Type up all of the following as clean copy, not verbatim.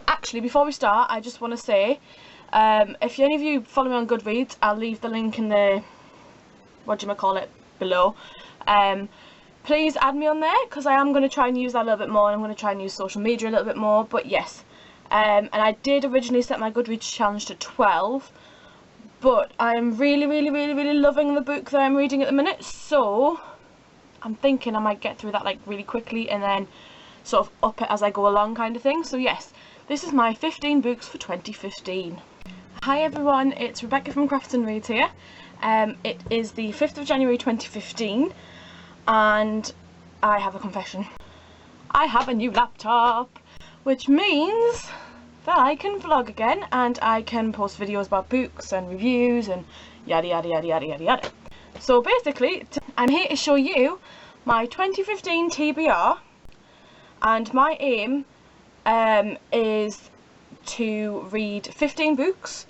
Actually, before we start, I just want to say, if any of you follow me on Goodreads, I'll leave the link in the, below. Please add me on there, because I am going to try and use that a little bit more, and I'm going to try and use social media a little bit more, but yes. And I did originally set my Goodreads challenge to 12, but I'm really loving the book that I'm reading at the minute, so I'm thinking I might get through that like really quickly and then sort of up it as I go along kind of thing. So yes, this is my 15 books for 2015. Hi everyone, it's Rebecca from Crafts and Reads here. It is the 5th of January 2015 and I have a confession. I have a new laptop, which means that I can vlog again and I can post videos about books and reviews and yada yada yada yada yada yada. So basically, I'm here to show you my 2015 TBR, and my aim is to read 15 books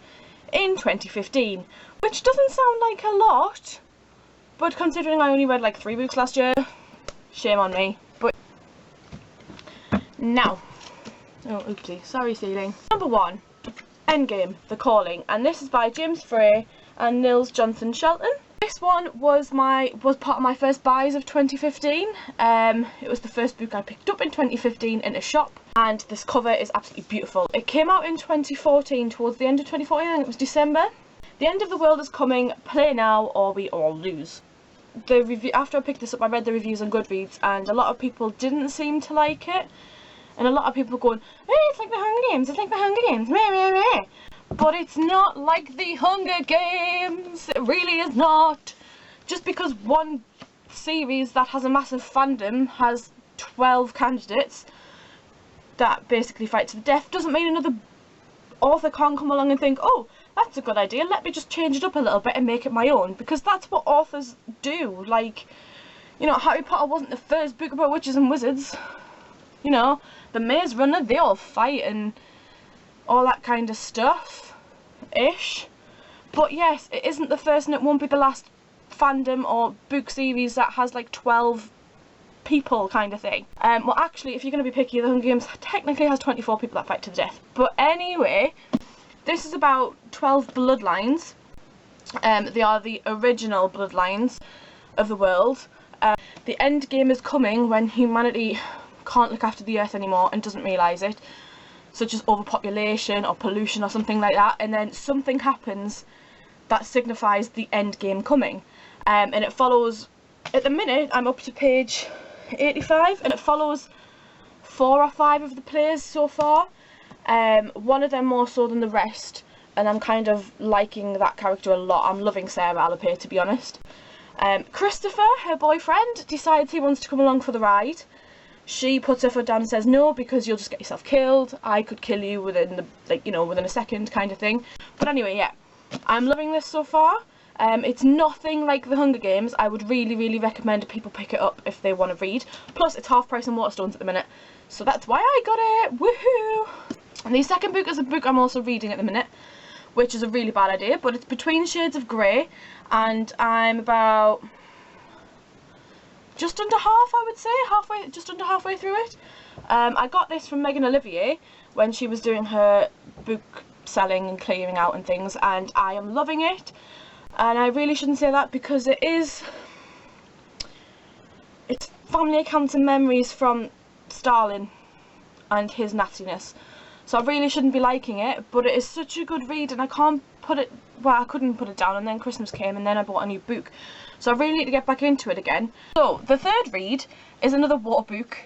in 2015, which doesn't sound like a lot, but considering I only read like 3 books last year, shame on me. But now, oh oopsie, sorry ceiling. Number 1, Endgame, The Calling, and this is by James Frey and Nils Johnson Shelton. This one was part of my first buys of 2015. It was the first book I picked up in 2015 in a shop, and this cover is absolutely beautiful. It came out in 2014, towards the end of 2014, I think it was December. The end of the world is coming, play now or we all lose. After I picked this up, I read the reviews on Goodreads, and a lot of people didn't seem to like it. And a lot of people going, hey, it's like the Hunger Games, it's like the Hunger Games, meh, meh, meh. But it's not like the Hunger Games, it really is not. Just because one series that has a massive fandom has 12 candidates that basically fight to the death doesn't mean another author can't come along and think, oh, that's a good idea, let me just change it up a little bit and make it my own. Because that's what authors do. Like, you know, Harry Potter wasn't the first book about witches and wizards. You know, the Maze Runner, they all fight and all that kind of stuff-ish. But yes, it isn't the first and it won't be the last fandom or book series that has like 12 people kind of thing. Well actually, if you're going to be picky, The Hunger Games technically has 24 people that fight to the death. But anyway, this is about 12 bloodlines. They are the original bloodlines of the world. The end game is coming when humanity can't look after the earth anymore and doesn't realise it, such as overpopulation or pollution or something like that, and then something happens that signifies the end game coming. And it follows, at the minute I'm up to page 85, and it follows 4 or 5 of the players so far, one of them more so than the rest, and I'm kind of liking that character a lot. I'm loving Sarah Alapay, to be honest. Christopher, her boyfriend, decides he wants to come along for the ride. She puts her foot down and says no, because you'll just get yourself killed. I could kill you within within a second kind of thing. But anyway, yeah, I'm loving this so far. It's nothing like The Hunger Games. I would really recommend people pick it up if they want to read. Plus, it's half price on Waterstones at the minute, so that's why I got it. Woohoo! And the second book is a book I'm also reading at the minute, which is a really bad idea, but it's Between Shades of Grey, and I'm about just under half, I would say, just under halfway through it. I got this from Megan Olivier when she was doing her book selling and clearing out and things, and I am loving it. And I really shouldn't say that, because it's family accounts and memories from Stalin and his nastiness. So I really shouldn't be liking it, but it is such a good read, and I couldn't put it down, and then Christmas came and then I bought a new book. So I really need to get back into it again. So the third read is another war book.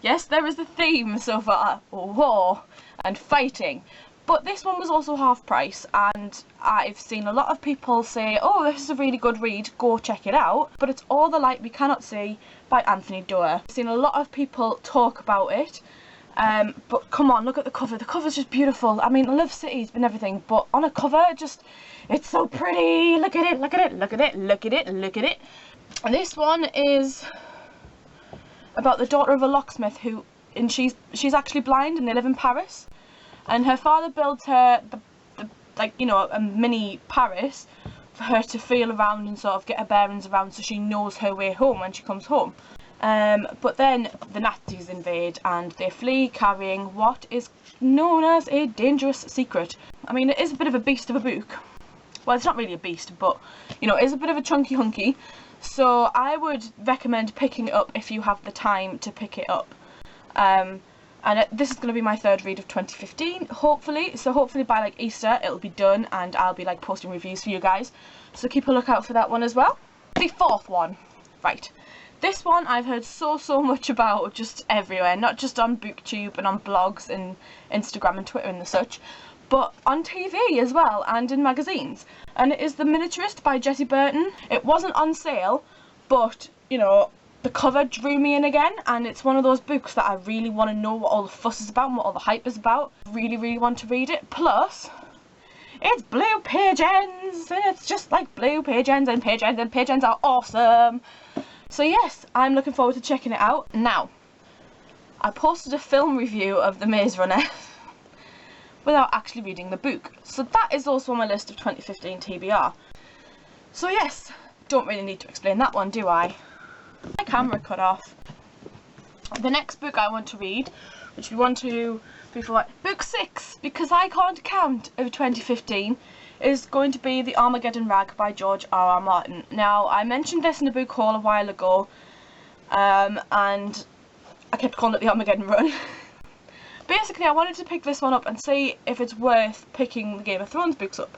Yes, there is a theme so far, war and fighting. But this one was also half price, and I've seen a lot of people say, oh, this is a really good read, go check it out. But it's All the Light We Cannot See by Anthony Doerr. I've seen a lot of people talk about it. But come on, look at the cover. The cover's just beautiful. I mean, I love cities and everything, but on a cover, it's so pretty. Look at it, look at it, look at it, look at it, look at it. And this one is about the daughter of a locksmith and she's actually blind, and they live in Paris. And her father built her a mini Paris for her to feel around and sort of get her bearings around, so she knows her way home when she comes home. But then the Nazis invade and they flee carrying what is known as a dangerous secret. I mean, it is a bit of a beast of a book. Well, it's not really a beast, but, you know, it is a bit of a chunky hunky. So I would recommend picking it up if you have the time to pick it up. This is going to be my third read of 2015, hopefully. So hopefully by like Easter it'll be done and I'll be like posting reviews for you guys. So keep a lookout for that one as well. The fourth one. Right. This one I've heard so much about just everywhere. Not just on BookTube and on blogs and Instagram and Twitter and such, but on TV as well and in magazines. And it is The Miniaturist by Jessie Burton. It wasn't on sale, but, you know, the cover drew me in again, and it's one of those books that I really want to know what all the fuss is about and what all the hype is about. Really want to read it. Plus, it's blue page ends, and it's just like blue page ends, and page ends are awesome. So yes, I'm looking forward to checking it out. Now, I posted a film review of The Maze Runner without actually reading the book. So that is also on my list of 2015 TBR. So yes, don't really need to explain that one, do I? My camera cut off. The next book I want to read, which we want to before book 6, because I can't count, of 2015, is going to be The Armageddon Rag by George R.R. Martin. Now, I mentioned this in a book haul a while ago, and I kept calling it The Armageddon Run. Basically, I wanted to pick this one up and see if it's worth picking the Game of Thrones books up.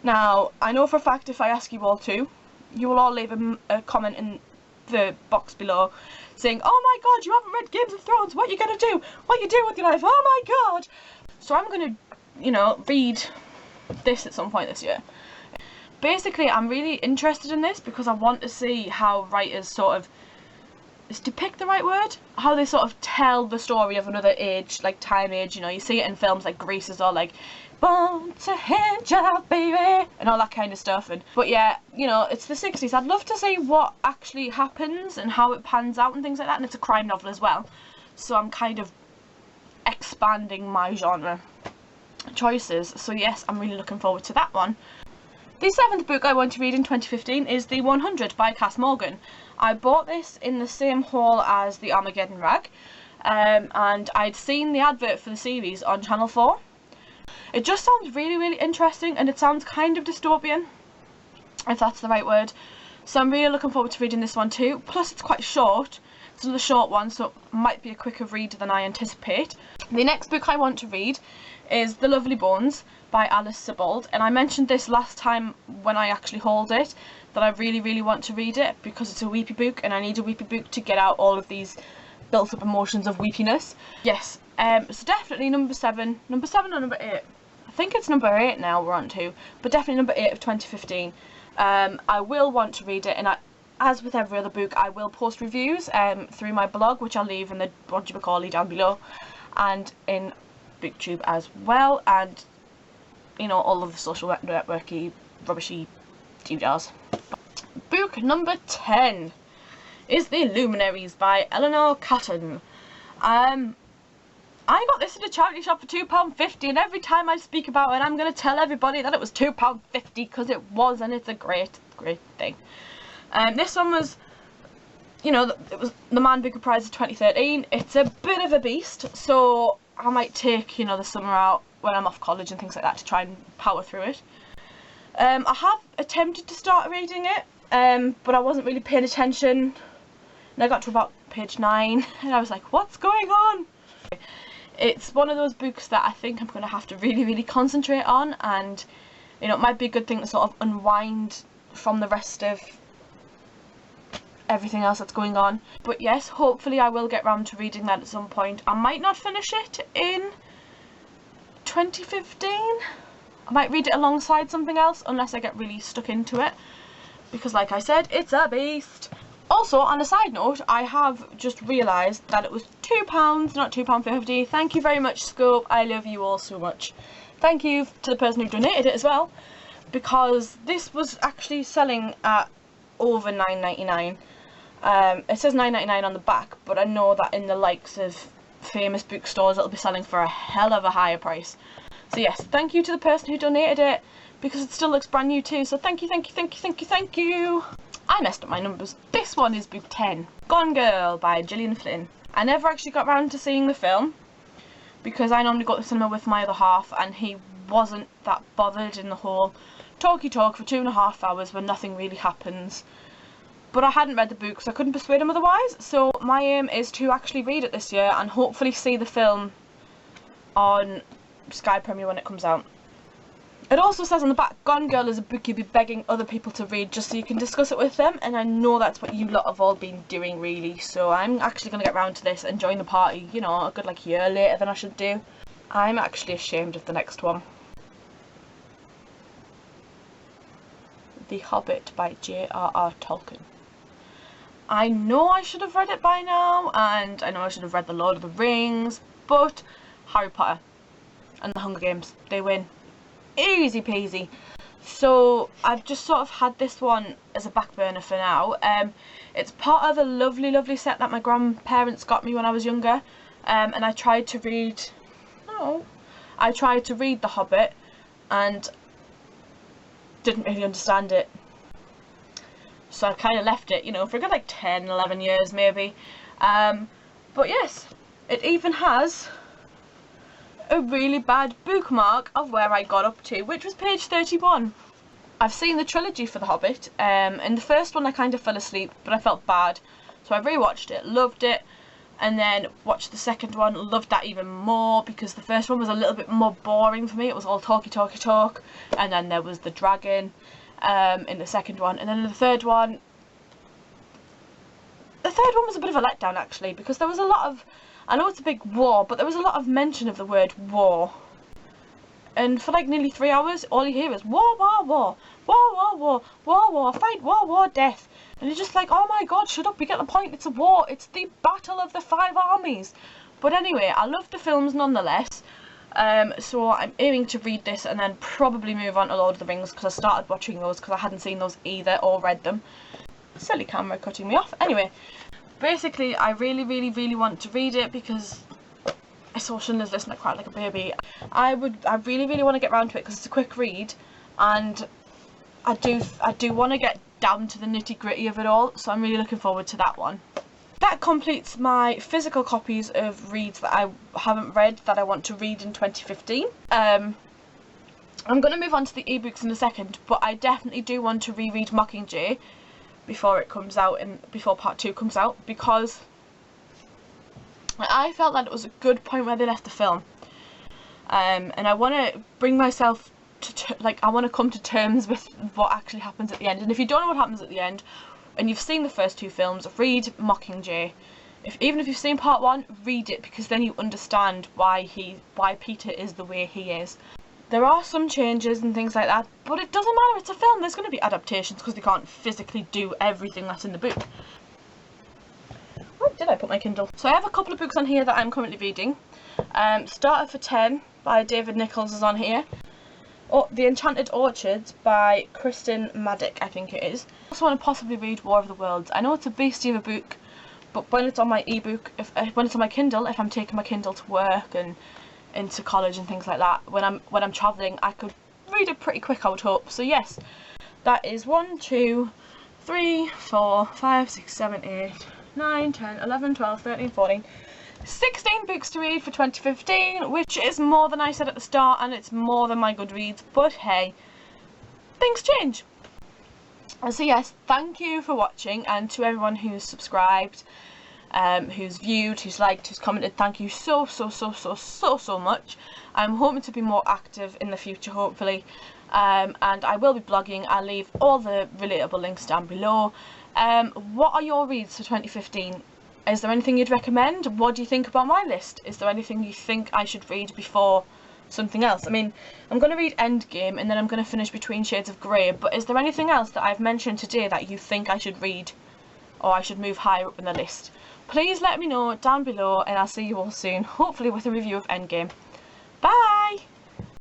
Now, I know for a fact if I ask you all to, you will all leave a comment in the box below saying, oh my god, you haven't read Games of Thrones, what are you gonna do? What are you doing with your life? Oh my god! So I'm gonna, you know, read this at some point this year. Basically, I'm really interested in this because I want to see how writers sort of, is depict the right word? How they sort of tell the story of another age, like time age, you know, you see it in films like Grease is all like, born to hit ya, baby, and all that kind of stuff. But yeah, you know, it's the 60s. I'd love to see what actually happens and how it pans out and things like that. And it's a crime novel as well, so I'm kind of expanding my genre choices. So yes, I'm really looking forward to that one. The 7th book I want to read in 2015 is The 100 by Cass Morgan. I bought this in the same haul as The Armageddon Rag, and I'd seen the advert for the series on Channel 4. It just sounds really interesting, and it sounds kind of dystopian, if that's the right word. So I'm really looking forward to reading this one too. Plus it's quite short. It's another short one, so it might be a quicker read than I anticipate. The next book I want to read is The Lovely Bones by Alice Sebald, and I mentioned this last time when I actually hauled it, that I really want to read it because it's a weepy book and I need a weepy book to get out all of these built up emotions of weepiness. Yes, so definitely number 7 or number 8. I think it's number 8 now we're on to, but definitely number 8 of 2015. I will want to read it, and as with every other book, I will post reviews through my blog, which I'll leave in the down below, and in BookTube as well, and you know, all of the social networky rubbishy TBRs. Book number 10 is The Luminaries by Eleanor Catton. I got this in a charity shop for £2.50, and every time I speak about it I'm going to tell everybody that it was £2.50 because it was, and it's a great thing. This one was, you know, it was the Man Booker Prize of 2013. It's a bit of a beast, so I might take, you know, the summer out when I'm off college and things like that to try and power through it. I have attempted to start reading it, but I wasn't really paying attention, and I got to about page 9 and I was like, what's going on? It's one of those books that I think I'm going to have to really concentrate on, and you know, it might be a good thing to sort of unwind from the rest of everything else that's going on. But yes, hopefully I will get round to reading that at some point. I might not finish it in 2015. I might read it alongside something else unless I get really stuck into it, because like I said, it's a beast. Also, on a side note, I have just realised that it was £2, not £2.50. Thank you very much, Scope. I love you all so much. Thank you to the person who donated it as well, because this was actually selling at over £9.99. It says £9.99 on the back, but I know that in the likes of famous bookstores it'll be selling for a hell of a higher price. So yes, thank you to the person who donated it, because it still looks brand new too. So thank you. I messed up my numbers. This one is book 10, Gone Girl by Gillian Flynn. I never actually got round to seeing the film because I normally go to the cinema with my other half, and he wasn't that bothered in the whole talky talk for 2.5 hours when nothing really happens. But I hadn't read the book, so I couldn't persuade him otherwise. So my aim is to actually read it this year and hopefully see the film on Sky Premiere when it comes out. It also says on the back, Gone Girl is a book you'd be begging other people to read just so you can discuss it with them, and I know that's what you lot have all been doing really, so I'm actually going to get round to this and join the party, you know, a good like year later than I should do. I'm actually ashamed of the next one. The Hobbit by J.R.R. Tolkien. I know I should have read it by now, and I know I should have read The Lord of the Rings, but Harry Potter and The Hunger Games, they win. Easy peasy. So I've just sort of had this one as a back burner for now. It's part of a lovely set that my grandparents got me when I was younger, and I tried to read The Hobbit and didn't really understand it, so I kind of left it, you know, for a good like 10-11 years maybe. But yes, it even has a really bad bookmark of where I got up to, which was page 31. I've seen the trilogy for The Hobbit. In the first one I kind of fell asleep, but I felt bad, so I rewatched it, loved it, and then watched the second one, loved that even more because the first one was a little bit more boring for me. It was all talky talk, and then there was the dragon in the second one, and then in the third one was a bit of a letdown actually, because there was a lot of, I know it's a big war, but there was a lot of mention of the word war. And for like nearly 3 hours, all you hear is war, war, war, war, war, war, war, war, fight, war, war, death. And you're just like, oh my god, shut up, we get the point, it's a war, it's the battle of the 5 armies. But anyway, I love the films nonetheless. So I'm aiming to read this and then probably move on to Lord of the Rings, because I started watching those because I hadn't seen those either or read them. Silly camera cutting me off. Anyway. Basically, I really want to read it because I saw Schindler's List and I cried like a baby. I really want to get around to it because it's a quick read, and I do want to get down to the nitty-gritty of it all, so I'm really looking forward to that one. That completes my physical copies of reads that I haven't read that I want to read in 2015. I'm going to move on to the ebooks in a second, but I definitely do want to reread Mockingjay before it comes out and before part 2 comes out, because I felt that it was a good point where they left the film, and I want to bring myself to I want to come to terms with what actually happens at the end. And if you don't know what happens at the end and you've seen the first 2 films, read Mockingjay. Even if you've seen part 1, read it, because then you understand why Peter is the way he is. There are some changes and things like that, but it doesn't matter, it's a film. There's going to be adaptations because they can't physically do everything that's in the book. Where did I put my Kindle? So I have a couple of books on here that I'm currently reading. Started for 10 by David Nichols is on here. Oh, The Enchanted Orchards by Kristen Maddock, I think it is. I also want to possibly read War of the Worlds. I know it's a beastie of a book, but when it's on my ebook, when it's on my Kindle, if I'm taking my Kindle to work and into college and things like that, when I'm travelling, I could read it pretty quick, I would hope. So yes, that is 1, 2, 3, 4, 5, 6, 7, 8, 9, 10, 11, 12, 13, 14, 16 books to read for 2015, which is more than I said at the start, and it's more than my Goodreads, but hey, things change. And so yes, thank you for watching, and to everyone who's subscribed, who's viewed, who's liked, who's commented, thank you so much. I'm hoping to be more active in the future, hopefully, and I will be blogging. I'll leave all the relatable links down below. What are your reads for 2015? Is there anything you'd recommend? What do you think about my list? Is there anything you think I should read before something else? I mean, I'm going to read Endgame and then I'm going to finish Between Shades of Grey, but is there anything else that I've mentioned today that you think I should read, or I should move higher up in the list? Please let me know down below, and I'll see you all soon, hopefully with a review of Endgame. Bye!